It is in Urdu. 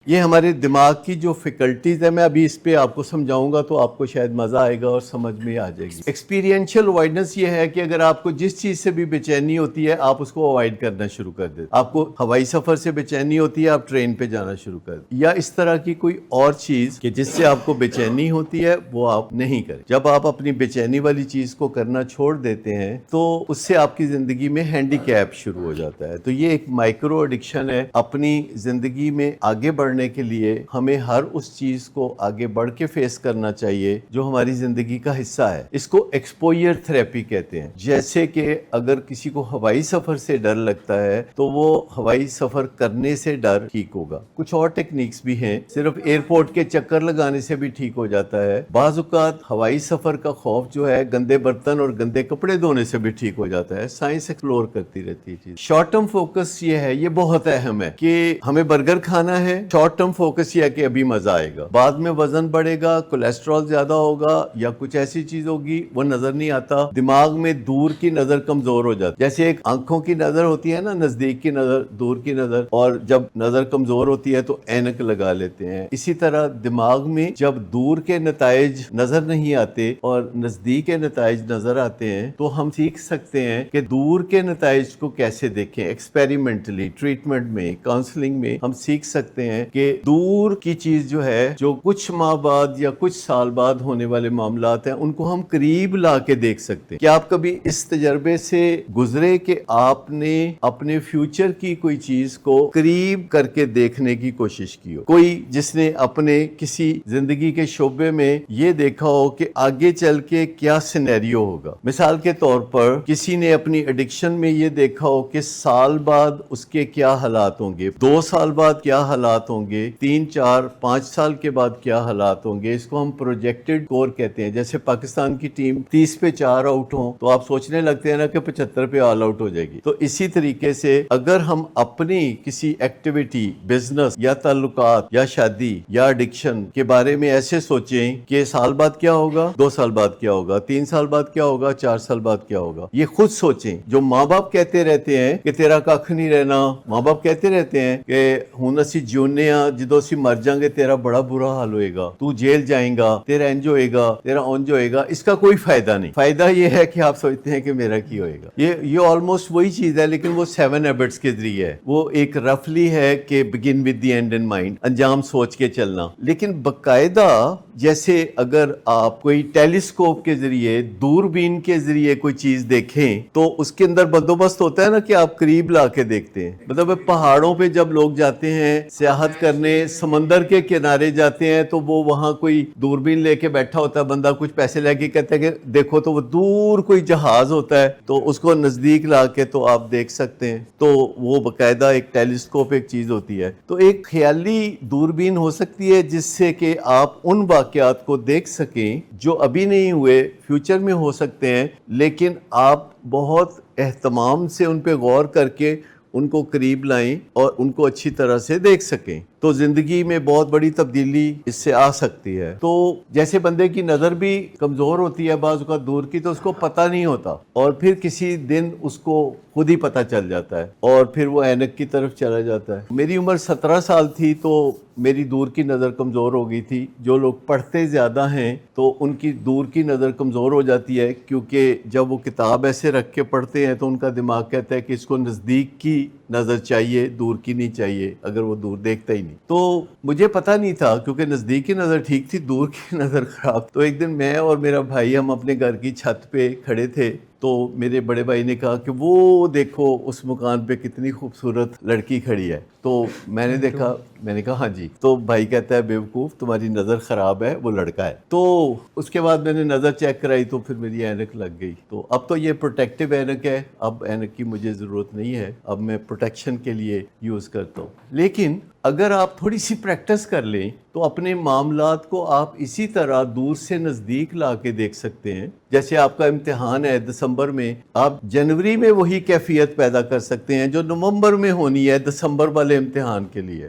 یہ ہمارے دماغ کی جو فیکلٹیز ہے، میں ابھی اس پہ آپ کو سمجھاؤں گا تو آپ کو شاید مزہ آئے گا اور سمجھ میں آ جائے گی۔ ایکسپیرینشیل اوائڈنس یہ ہے کہ اگر آپ کو جس چیز سے بھی بے چینی ہوتی ہے آپ اس کو اوائڈ کرنا شروع کر دیتے۔ آپ کو ہوائی سفر سے بے چینی ہوتی ہے، آپ ٹرین پہ جانا شروع کر دیں، یا اس طرح کی کوئی اور چیز کہ جس سے آپ کو بے چینی ہوتی ہے وہ آپ نہیں کریں۔ جب آپ اپنی بے چینی والی چیز کو کرنا چھوڑ دیتے ہیں تو اس سے آپ کی زندگی میں ہینڈی کیپ شروع ہو جاتا ہے۔ تو یہ ایک مائکرو ایڈکشن ہے۔ اپنی زندگی میں آگے بڑھنے کے لیے ہمیں ہر اس چیز کو آگے بڑھ کے فیس کرنا چاہیے جو ہماری زندگی کا حصہ ہے۔ اس کو ایکسپوئر تھراپی کہتے ہیں۔ جیسے کہ اگر کسی کو ہوائی سفر سے ڈر لگتا ہے تو وہ ہوائی سفر کرنے سے ڈر ٹھیک ہوگا۔ کچھ اور ٹیکنیکس بھی ہیں، صرف ایئرپورٹ کے چکر لگانے سے بھی ٹھیک ہو جاتا ہے۔ بعض اوقات ہوائی سفر کا خوف جو ہے گندے برتن اور گندے کپڑے دھونے سے بھی ٹھیک ہو جاتا ہے۔ سائنس ایکسپلور کرتی رہتی ہے چیز۔ شارٹ ٹرم فوکس یہ ہے، یہ بہت اہم ہے کہ ہمیں برگر کھانا ہے، شارٹ ٹرم فوکس یہ ہے کہ ابھی مزہ آئے گا، بعد میں وزن بڑھے گا، کولیسٹرول زیادہ ہوگا یا کچھ ایسی چیز ہوگی، وہ نظر نہیں آتا۔ دماغ میں دور کی نظر کمزور ہو جاتی ہے، جیسے ایک آنکھوں کی نظر ہوتی ہے نا، نزدیک کی نظر، دور کی نظر، اور جب نظر کمزور ہوتی ہے تو اینک لگا لیتے ہیں۔ اسی طرح دماغ میں جب دور کے نتائج نظر نہیں آتے اور نزدیک کے نتائج نظر آتے ہیں تو ہم سیکھ سکتے ہیں کہ دور کے نتائج کو کیسے دیکھیں۔ ایکسپیریمنٹلی ٹریٹمنٹ میں، کاؤنسلنگ میں ہم سیکھ سکتے ہیں کہ دور کی چیز جو ہے، جو کچھ ماہ بعد یا کچھ سال بعد ہونے والے معاملات ہیں، ان کو ہم قریب لا کے دیکھ سکتے ہیں۔ کیا آپ کبھی اس تجربے سے گزرے کہ آپ نے اپنے فیوچر کی کوئی چیز کو قریب کر کے دیکھنے کی کوشش کی ہو؟ کوئی جس نے اپنے کسی زندگی کے شعبے میں یہ دیکھا ہو کہ آگے چل کے کیا سینیریو ہوگا۔ مثال کے طور پر کسی نے اپنی ایڈکشن میں یہ دیکھا ہو کہ سال بعد اس کے کیا حالات ہوں گے، 2 سال بعد کیا حالات ہوں گے، 3 4 5 سال کے بعد کیا حالات ہوں گے۔ اس کو ہم پروجیکٹڈ اسکور کہتے ہیں۔ جیسے پاکستان کی ٹیم 30 پہ 4 آؤٹ ہوں تو آپ سوچنے لگتے ہیں نا کہ 75 پہ آل آؤٹ ہو جائے گی۔ تو اسی طریقے سے اگر ہم اپنی کسی ایکٹیویٹی، بزنس یا تعلقات یا شادی یا ایڈکشن کے بارے میں ایسے سوچیں کہ سال بعد کیا ہوگا، 2 سال بعد کیا ہوگا، 3 سال بعد کیا ہوگا، 4 سال بعد کیا ہوگا، یہ خود سوچیں۔ جو ماں باپ کہتے رہتے ہیں کہ تیرا کھ نہیں رہنا، ماں باپ کہتے رہتے ہیں کہ ہن اسی جیونے ہاں، جدو اسی مر جائیں گے تیرا بڑا برا حال ہوئے گا، تو جیل جائیں گا، تیرا انج ہوئے گا، تیرا اونج ہوئے گا، اس کا کوئی فائدہ نہیں۔ فائدہ یہ ہے کہ آپ سوچتے ہیں کہ میرا کی ہوئے گا۔ یہ آلموسٹ وہی چیز ہے، لیکن وہ 7 ہیبٹس کے ذریعے ہے۔ وہ ایک رفلی ہے کہ begin with the end in mind, انجام سوچ کے چلنا۔ لیکن باقاعدہ جیسے اگر آپ کوئی ٹیلیسکوپ کے ذریعے، دوربین کے ذریعے کوئی چیز دیکھیں تو اس کے اندر بندوبست ہوتا ہے نا کہ آپ قریب لا کے دیکھتے ہیں۔ مطلب پہاڑوں پہ جب لوگ جاتے ہیں سیاحت کرنے، سمندر کے کنارے جاتے ہیں تو وہ وہاں کوئی دوربین لے کے بیٹھا ہوتا ہے بندہ، کچھ پیسے لے کے کہتا ہے کہ دیکھو، تو وہ دور کوئی جہاز ہوتا ہے تو اس کو نزدیک لا کے تو آپ دیکھ سکتے ہیں۔ تو وہ باقاعدہ ایک ٹیلیسکوپ ایک چیز ہوتی ہے۔ تو ایک خیالی دوربین ہو سکتی ہے جس سے کہ آپ ان واقعات کو دیکھ سکیں جو ابھی نہیں ہوئے، فیوچر میں ہو سکتے ہیں، لیکن آپ بہت اہتمام سے ان پہ غور کر کے ان کو قریب لائیں اور ان کو اچھی طرح سے دیکھ سکیں۔ تو زندگی میں بہت بڑی تبدیلی اس سے آ سکتی ہے۔ تو جیسے بندے کی نظر بھی کمزور ہوتی ہے بعض اوقات دور کی، تو اس کو پتہ نہیں ہوتا اور پھر کسی دن اس کو خود ہی پتہ چل جاتا ہے اور پھر وہ اینک کی طرف چلا جاتا ہے۔ میری عمر 17 سال تھی تو میری دور کی نظر کمزور ہو گئی تھی۔ جو لوگ پڑھتے زیادہ ہیں تو ان کی دور کی نظر کمزور ہو جاتی ہے، کیونکہ جب وہ کتاب ایسے رکھ کے پڑھتے ہیں تو ان کا دماغ کہتا ہے کہ اس کو نزدیک کی نظر چاہیے، دور کی نہیں چاہیے، اگر وہ دور دیکھتا ہی نہیں۔ تو مجھے پتہ نہیں تھا، کیونکہ نزدیک کی نظر ٹھیک تھی، دور کی نظر خراب۔ تو ایک دن میں اور میرا بھائی ہم اپنے گھر کی چھت پہ کھڑے تھے تو میرے بڑے بھائی نے کہا کہ وہ دیکھو اس مکان پہ کتنی خوبصورت لڑکی کھڑی ہے۔ تو میں نے دیکھا، میں نے کہا ہاں جی۔ تو بھائی کہتا ہے بیوقوف، تمہاری نظر خراب ہے، وہ لڑکا ہے۔ تو اس کے بعد میں نے نظر چیک کرائی تو پھر میری اینک لگ گئی۔ تو اب تو یہ پروٹیکٹیو اینک ہے، اب اینک کی مجھے ضرورت نہیں ہے، اب میں پروٹیکشن کے لیے یوز کرتا ہوں۔ لیکن اگر آپ تھوڑی سی پریکٹس کر لیں تو اپنے معاملات کو آپ اسی طرح دور سے نزدیک لا کے دیکھ سکتے ہیں۔ جیسے آپ کا امتحان ہے دسمبر میں، آپ جنوری میں وہی کیفیت پیدا کر سکتے ہیں جو نومبر میں ہونی ہے دسمبر والے امتحان کے لیے۔